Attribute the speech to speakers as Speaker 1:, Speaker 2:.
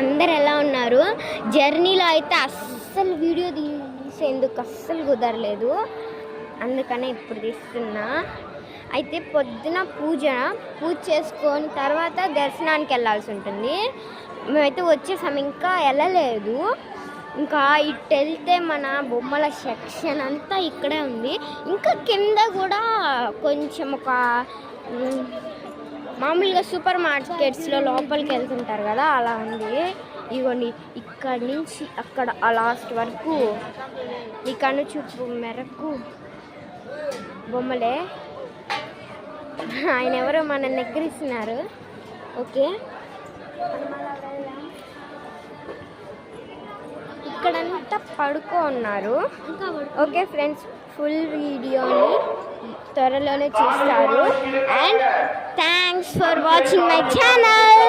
Speaker 1: అందరు ఎలా ఉన్నారు? జర్నీలో అయితే అస్సలు వీడియో తీసేందుకు అస్సలు కుదరలేదు, అందుకనే ఇప్పుడు తీస్తున్నా. అయితే పొద్దున పూజ చేసుకొని తర్వాత దర్శనానికి వెళ్ళాల్సి ఉంటుంది. మేమైతే వచ్చేసాం, ఇంకా వెళ్ళలేదు. ఇంకా ఇటు వెళ్తే మన బొమ్మల సెక్షన్ అంతా ఇక్కడే ఉంది. ఇంకా కింద కూడా కొంచెం ఒక మామూలుగా సూపర్ మార్కెట్స్లో లోపలికి వెళ్తుంటారు కదా, అలా ఉంది. ఇగోండి ఇక్కడి నుంచి అక్కడ లాస్ట్ వరకు ఈ కనుచూపు మేరకు బొమ్మలే. ఆయన ఎవరో మన నెగ్గరిస్తున్నారు. ఓకే, ఇక్కడంతా పడుకో ఉన్నారు. ఓకే ఫ్రెండ్స్, ఫుల్ వీడియోని త్వరలోనే చూస్తారు. And thanks for watching my channel.